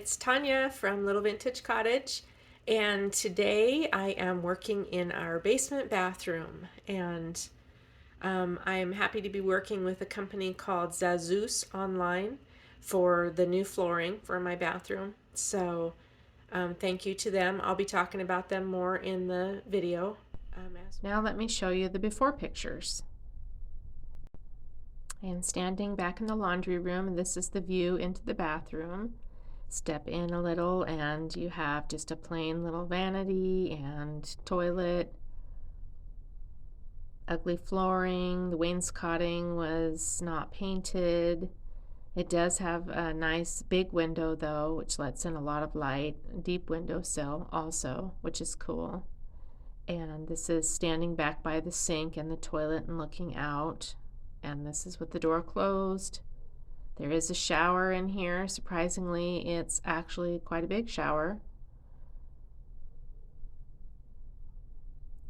it's Tanya from Little Vintage Cottage, and today I am working in our basement bathroom. And I am happy to be working with a company called Zazus online for the new flooring for my bathroom. So thank you to them. I'll be talking about them more in the video. Now let me show you the before pictures. I am standing back in the laundry room, and this is the view into the bathroom. Step in a little and you have just a plain little vanity and toilet, ugly flooring. The wainscoting was not painted. It does have a nice big window though, which lets in a lot of light. Deep windowsill also, which is cool. And this is standing back by the sink and the toilet and looking out. And this is with the door closed. There is a shower in here. Surprisingly, it's actually quite a big shower.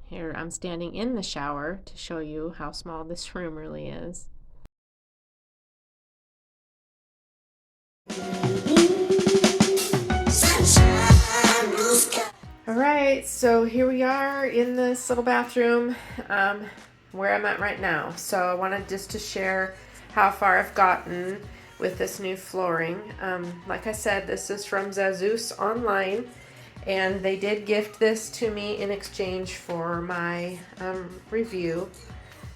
Here I'm standing in the shower to show you how small this room really is. Alright, so here we are in this little bathroom where I'm at right now. So I wanted just to share how far I've gotten with this new flooring. Like I said, this is from Zazus online, and they did gift this to me in exchange for my review.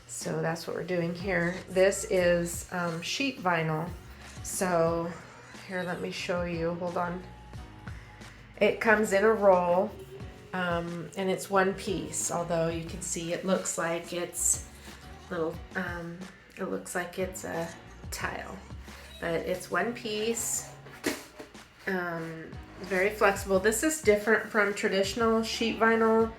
So that's what we're doing here. This is sheet vinyl. So here, let me show you. Hold on. It comes in a roll, and it's one piece. Although you can see it looks like it's little. It looks like it's a tile. But it's one piece, very flexible. This is different from traditional sheet vinyl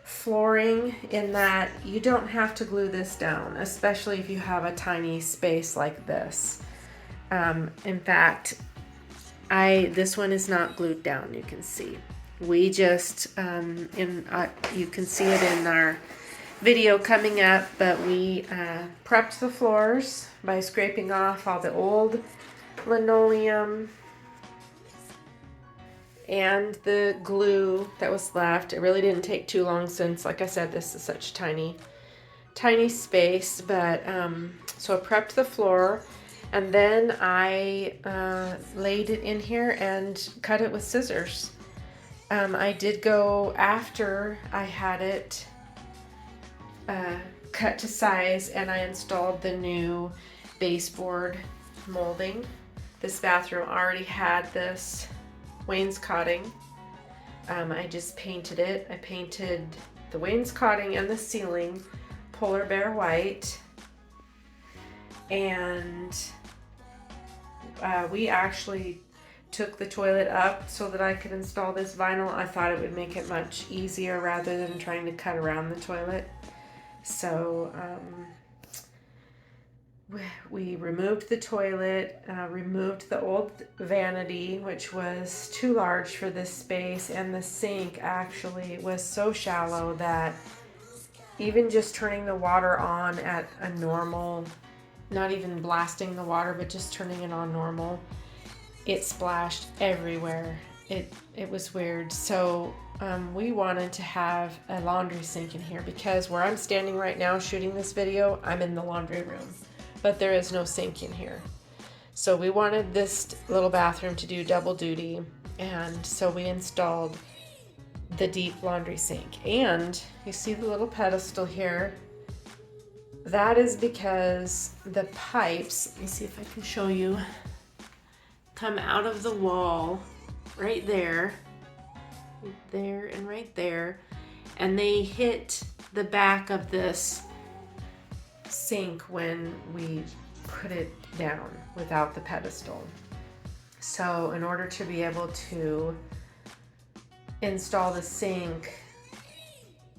flooring in that you don't have to glue this down, especially if you have a tiny space like this. In fact, this one is not glued down, you can see. We just, you can see it in our video coming up, but we prepped the floors by scraping off all the old linoleum and the glue that was left. It really didn't take too long since, like I said, this is such tiny space. But so I prepped the floor, and then I laid it in here and cut it with scissors. I did go after I had it cut to size, and I installed the new baseboard molding. This bathroom already had this wainscoting. I just painted it. I painted the wainscoting and the ceiling polar bear white, and we actually took the toilet up so that I could install this vinyl. I thought it would make it much easier rather than trying to cut around the toilet. So we removed the toilet, removed the old vanity, which was too large for this space, and the sink actually was so shallow that even just turning the water on at a normal, not even blasting the water, but just turning it on normal, it splashed everywhere. It was weird. So we wanted to have a laundry sink in here because where I'm standing right now shooting this video, I'm in the laundry room, but there is no sink in here. So we wanted this little bathroom to do double duty, and so we installed the deep laundry sink. And you see the little pedestal here? That is because the pipes, let me see if I can show you, come out of the wall right there, and right there, and they hit the back of this sink when we put it down without the pedestal. So in order to be able to install the sink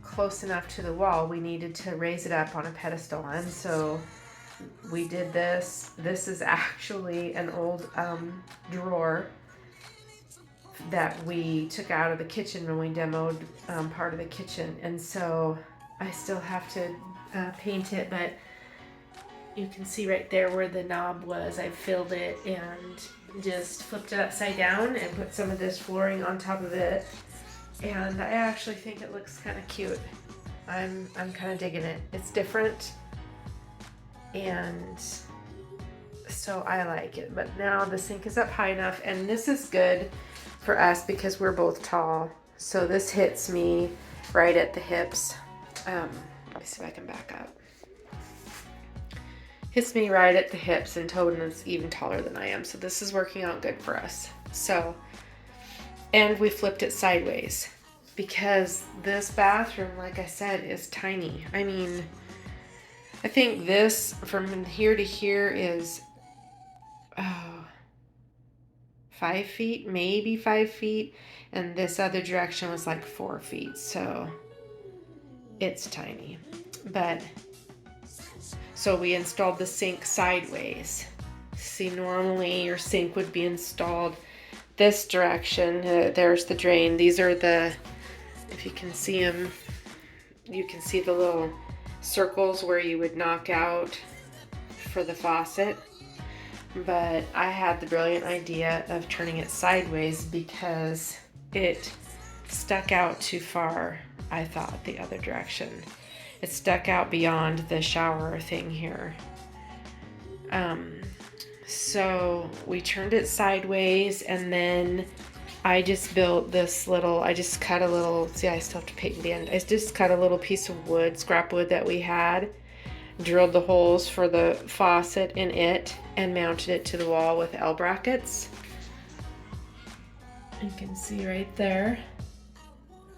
close enough to the wall, we needed to raise it up on a pedestal, and so we did this. This is actually an old drawer that we took out of the kitchen when we demoed part of the kitchen, and so I still have to paint it, but you can see right there where the knob was. I filled it, and just flipped it upside down and put some of this flooring on top of it. And I actually think it looks kind of cute. I'm kind of digging it. It's different, and so I like it. But now the sink is up high enough, and this is good for us because we're both tall. So this hits me right at the hips. Let me see if I can back up. Hits me right at the hips, and Tobin is even taller than I am. So this is working out good for us. So, and we flipped it sideways because this bathroom, like I said, is tiny. I mean, I think this from here to here is 5 feet, maybe 5 feet. And this other direction was like 4 feet. So it's tiny. But so we installed the sink sideways. See, normally your sink would be installed this direction. There's the drain. These are the, if you can see them, you can see the little circles where you would knock out for the faucet. But I had the brilliant idea of turning it sideways because it stuck out too far, I thought, the other direction. It stuck out beyond the shower thing here. So we turned it sideways, and then I just built this little, I just cut a little, see, I still have to paint the end. I just cut a little piece of wood, scrap wood that we had, drilled the holes for the faucet in it, and mounted it to the wall with L brackets. You can see right there.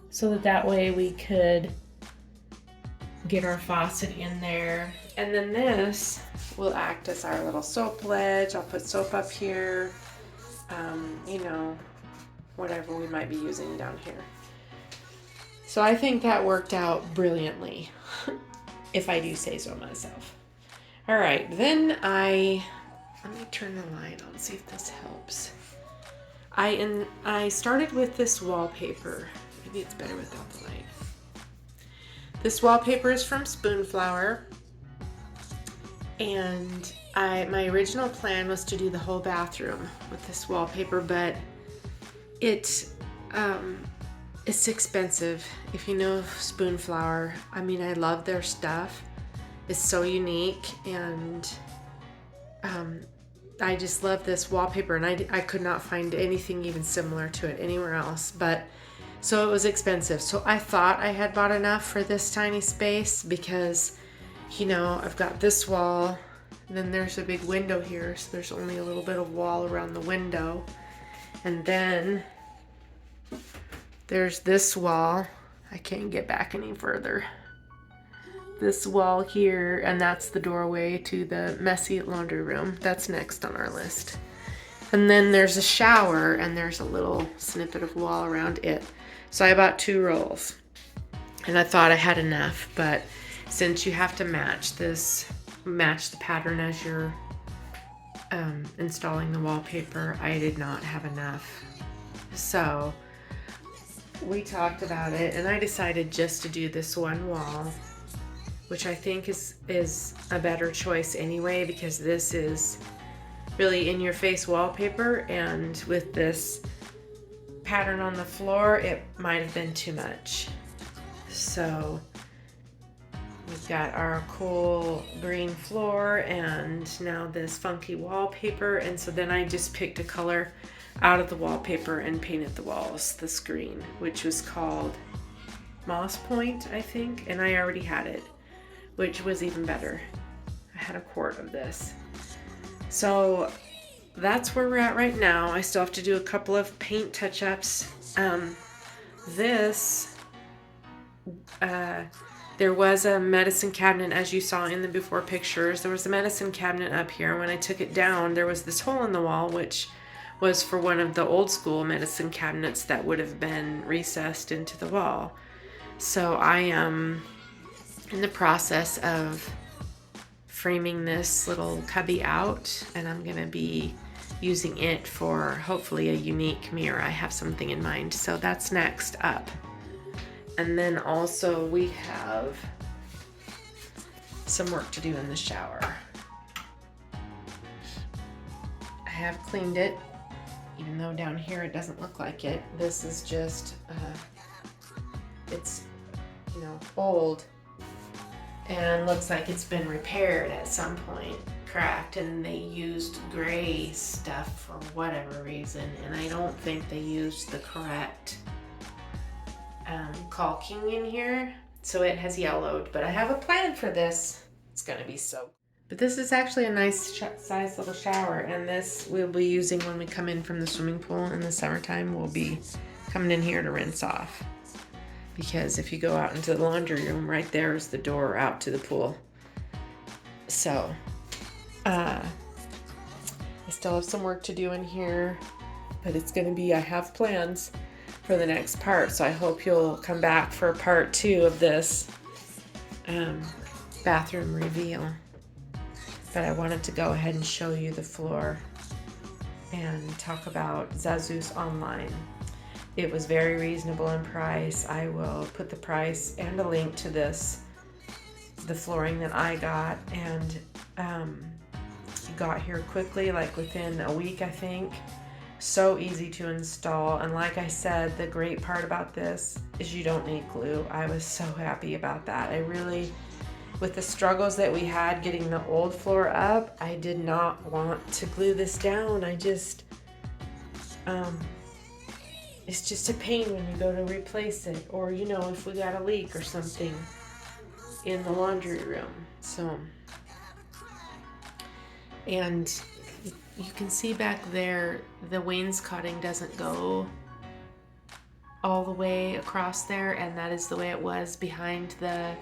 So that way we could get our faucet in there. And then this will act as our little soap ledge. I'll put soap up here, you know, whatever we might be using down here. So I think that worked out brilliantly, if I do say so myself. All right, then let me turn the light on, see if this helps. I started with this wallpaper. Maybe it's better without the light. This wallpaper is from Spoonflower, and my original plan was to do the whole bathroom with this wallpaper, but it's expensive. If you know Spoonflower, I mean, I love their stuff. It's so unique, and I just love this wallpaper, and I could not find anything even similar to it anywhere else, but so it was expensive. So I thought I had bought enough for this tiny space because, you know, I've got this wall, and then there's a big window here, so there's only a little bit of wall around the window. And then there's this wall. I can't get back any further. This wall here, and that's the doorway to the messy laundry room. That's next on our list. And then there's a shower, and there's a little snippet of wall around it. So I bought 2 rolls, and I thought I had enough, but since you have to match the pattern as you're installing the wallpaper, I did not have enough. So we talked about it, and I decided just to do this one wall, which I think is a better choice anyway, because this is really in-your-face wallpaper, and with this pattern on the floor, it might have been too much. So we've got our cool green floor, and now this funky wallpaper, and so then I just picked a color out of the wallpaper and painted the walls this green, which was called Moss Point, I think, and I already had it, which was even better. I had a quart of this. So that's where we're at right now. I still have to do a couple of paint touch-ups. There was a medicine cabinet, as you saw in the before pictures. There was a medicine cabinet up here. When I took it down, there was this hole in the wall, which was for one of the old school medicine cabinets that would have been recessed into the wall. So I am in the process of framing this little cubby out, and I'm gonna be using it for hopefully a unique mirror. I have something in mind, so that's next up. And then also we have some work to do in the shower. I have cleaned it even though down here it doesn't look like it. This is just, it's, you know, old and looks like it's been repaired at some point, cracked, and they used gray stuff for whatever reason, and I don't think they used the correct caulking in here, so it has yellowed, but I have a plan for this. It's gonna be so. But this is actually a nice size little shower, and this we'll be using when we come in from the swimming pool in the summertime. We'll be coming in here to rinse off, because if you go out into the laundry room, right there is the door out to the pool. So I still have some work to do in here, but it's gonna be, I have plans for the next part, so I hope you'll come back for part 2 of this bathroom reveal. But I wanted to go ahead and show you the floor and talk about Zazus Online. It was very reasonable in price. I will put the price and a link to this, the flooring that I got, and got here quickly, like within a week, I think. So easy to install, and like I said, the great part about this is you don't need glue. I was so happy about that. I really, with the struggles that we had getting the old floor up, I did not want to glue this down. I just, it's just a pain when you go to replace it, or you know, if we got a leak or something in the laundry room. So, and you can see back there, the wainscoting doesn't go all the way across there, and that is the way it was behind the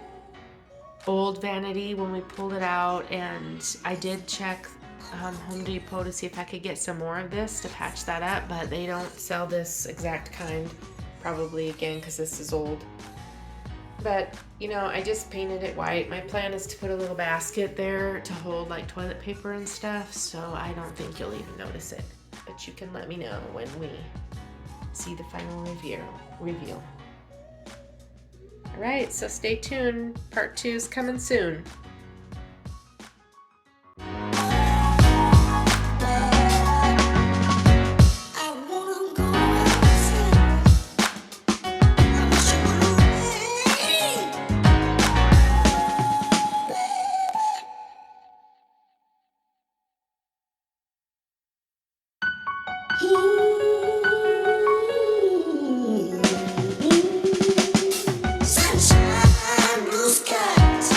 old vanity when we pulled it out. And I did check Home Depot to see if I could get some more of this to patch that up, but they don't sell this exact kind, probably again because this is old. But you know, I just painted it white. My plan is to put a little basket there to hold like toilet paper and stuff, so I don't think you'll even notice it, but you can let me know when we see the final reveal. All right, so stay tuned. Part 2 is coming soon. Sunshine, blue skies.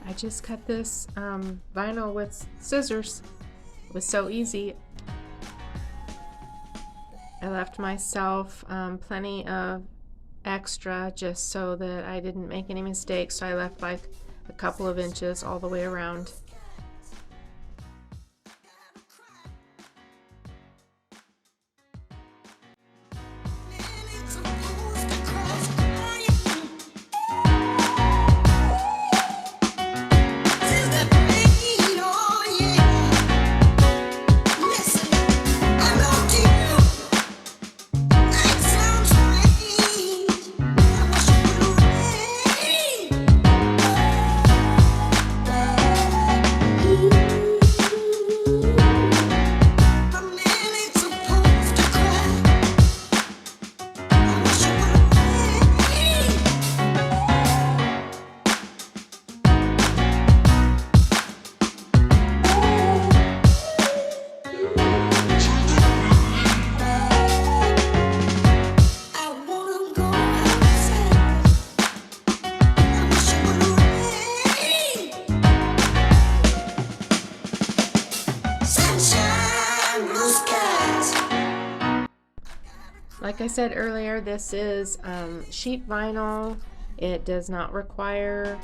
I just cut this vinyl with scissors. It was so easy. I left myself plenty of extra just so that I didn't make any mistakes, so I left like a couple of inches all the way around. Like I said earlier, this is sheet vinyl. It does not require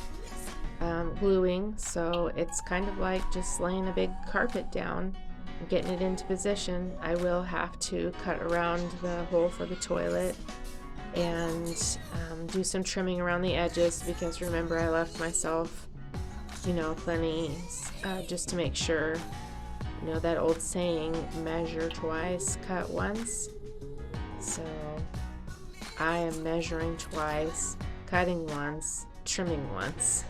gluing, so it's kind of like just laying a big carpet down and getting it into position. I will have to cut around the hole for the toilet and do some trimming around the edges, because remember, I left myself, you know, plenty just to make sure. You know that old saying, measure twice, cut once. So I am measuring twice, cutting once, trimming once.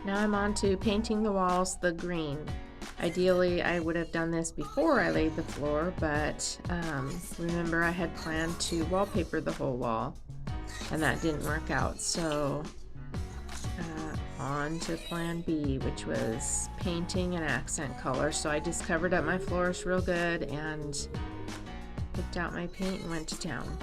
Now I'm on to painting the walls the green. Ideally, I would have done this before I laid the floor, but remember I had planned to wallpaper the whole wall, and that didn't work out. So on to plan B, which was painting and accent color. So I just covered up my floors real good and picked out my paint and went to town.